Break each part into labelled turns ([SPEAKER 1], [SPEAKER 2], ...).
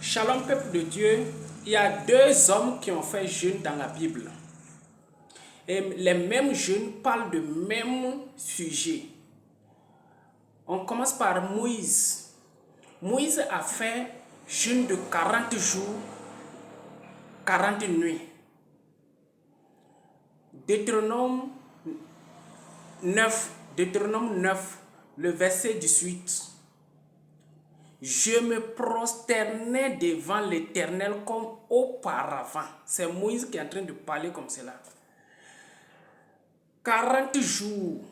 [SPEAKER 1] Shalom peuple de Dieu, il y a deux hommes qui ont fait jeûne dans la Bible. Et les mêmes jeûnes parlent de même sujet. On commence par Moïse. Moïse a fait jeûne de 40 jours, 40 nuits. Deutéronome 9, le verset 18. Je me prosternais devant l'Éternel comme auparavant. C'est Moïse qui est en train de parler comme cela. 40 jours,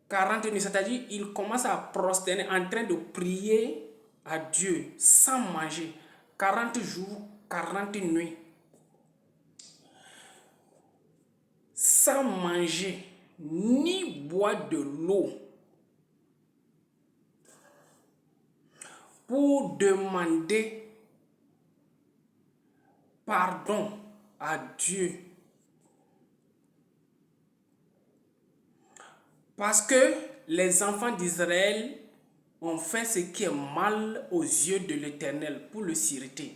[SPEAKER 1] 40 nuits, c'est-à-dire il commence à prosterner, en train de prier à Dieu sans manger. 40 jours, 40 nuits. Sans manger, ni boire de l'eau. Pour demander pardon à Dieu. Parce que les enfants d'Israël ont fait ce qui est mal aux yeux de l'Éternel pour le s'irriter.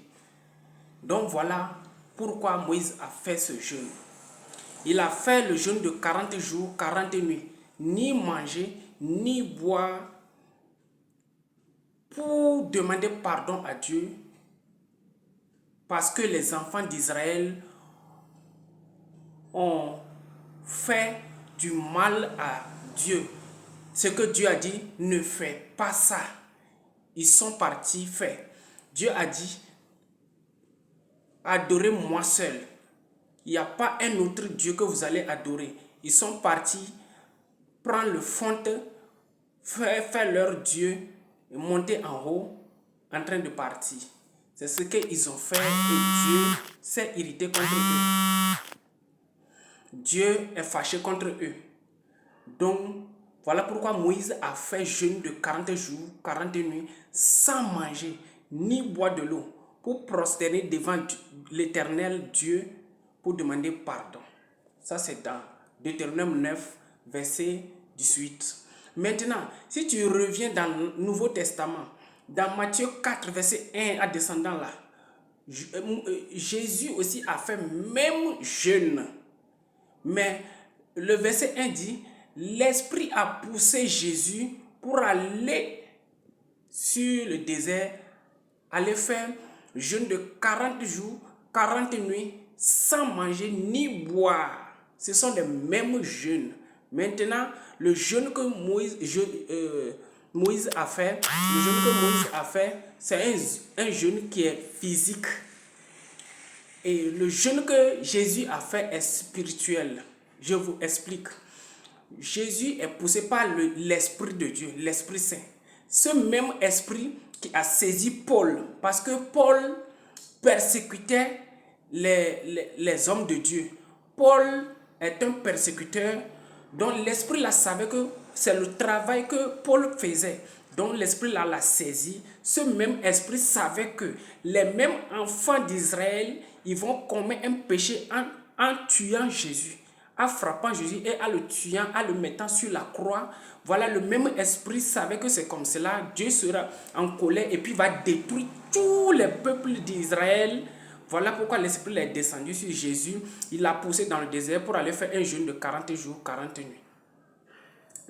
[SPEAKER 1] Donc voilà pourquoi Moïse a fait ce jeûne. Il a fait le jeûne de 40 jours, 40 nuits. Ni manger, ni boire. Pour demander pardon à Dieu. Parce que les enfants d'Israël ont fait du mal à Dieu. Ce que Dieu a dit, ne fais pas ça. Ils sont partis faire. Dieu a dit, adorez-moi seul. Il n'y a pas un autre Dieu que vous allez adorer. Ils sont partis prendre le fonte, faire leur Dieu, et monter en haut, en train de partir. C'est ce qu'ils ont fait et Dieu s'est irrité contre eux. Dieu est fâché contre eux. Donc, voilà pourquoi Moïse a fait jeûne de 40 jours, 40 nuits, sans manger, ni boire de l'eau, pour prosterner devant l'Éternel Dieu, pour demander pardon. Ça, c'est dans Deutéronome 9, verset 18. Maintenant, si tu reviens dans le Nouveau Testament, dans Matthieu 4, verset 1 à descendant là, Jésus aussi a fait même jeûne. Mais le verset 1 dit, l'Esprit a poussé Jésus pour aller sur le désert, aller faire jeûne de 40 jours, 40 nuits, sans manger ni boire. Ce sont les mêmes jeûnes. Maintenant, le jeûne que Moïse a fait, c'est un jeûne qui est physique. Et le jeûne que Jésus a fait est spirituel. Je vous explique. Jésus est poussé par l'Esprit de Dieu, l'Esprit Saint. Ce même esprit qui a saisi Paul, parce que Paul persécutait les hommes de Dieu. Paul est un persécuteur dont l'Esprit la savait que c'est le travail que Paul faisait. Donc l'Esprit l'a saisi. Ce même esprit savait que les mêmes enfants d'Israël, ils vont commettre un péché en tuant Jésus, en frappant Jésus et en le tuant, en le mettant sur la croix. Voilà, le même esprit savait que c'est comme cela. Dieu sera en colère et puis va détruire tous les peuples d'Israël. Voilà pourquoi l'esprit est descendu sur Jésus. Il l'a poussé dans le désert pour aller faire un jeûne de 40 jours, 40 nuits.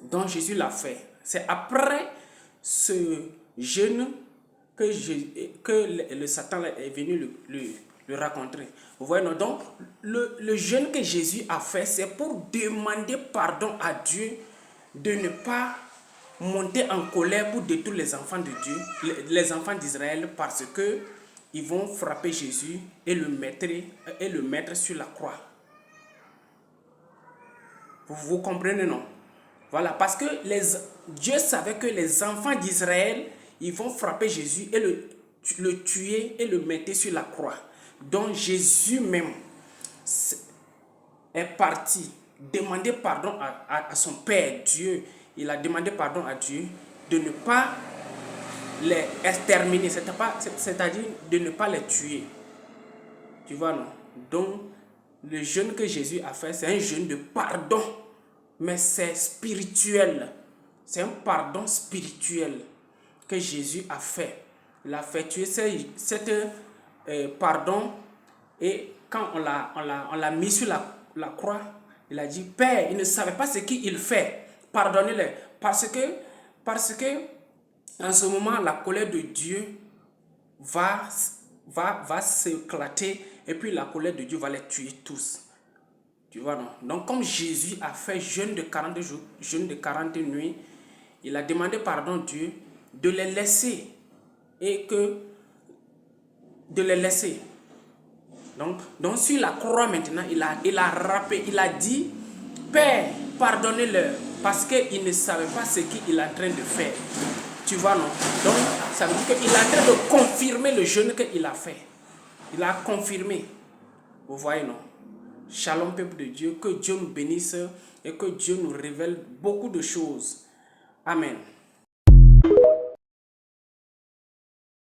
[SPEAKER 1] Donc Jésus l'a fait. C'est après ce jeûne que le Satan est venu le rencontrer. Vous voyez, donc le jeûne que Jésus a fait, c'est pour demander pardon à Dieu de ne pas monter en colère pour détruire les enfants de Dieu, les enfants d'Israël, parce que ils vont frapper Jésus et le mettre sur la croix. Vous comprenez, non? Voilà, parce que Dieu savait que les enfants d'Israël, ils vont frapper Jésus et le tuer et le mettre sur la croix. Donc Jésus même est parti demander pardon à son Père Dieu. Il a demandé pardon à Dieu de ne pas les exterminer, c'est-à-dire de ne pas les tuer. Tu vois, non? Donc, le jeûne que Jésus a fait, c'est un jeûne de pardon. Mais c'est spirituel. C'est un pardon spirituel que Jésus a fait Il a effectué cette pardon. Et quand on l'a mis sur la croix, il a dit, Père, il ne savait pas ce qu'il fait. Pardonnez-le. Parce que en ce moment, la colère de Dieu va s'éclater et puis la colère de Dieu va les tuer tous. Tu vois, non? Donc, comme Jésus a fait jeûne de 40 jours, jeûne de 40 nuits, il a demandé pardon à Dieu de les laisser de les laisser. Donc sur la croix maintenant, il a rappelé, il a dit, Père, pardonnez-leur, parce qu'ils ne savaient pas ce qu'il est en train de faire. Tu vois, non? Donc, ça veut dire qu'il est en train de confirmer le jeûne qu'il a fait. Il a confirmé. Vous voyez, non? Shalom, peuple de Dieu, que Dieu nous bénisse et que Dieu nous révèle beaucoup de choses. Amen.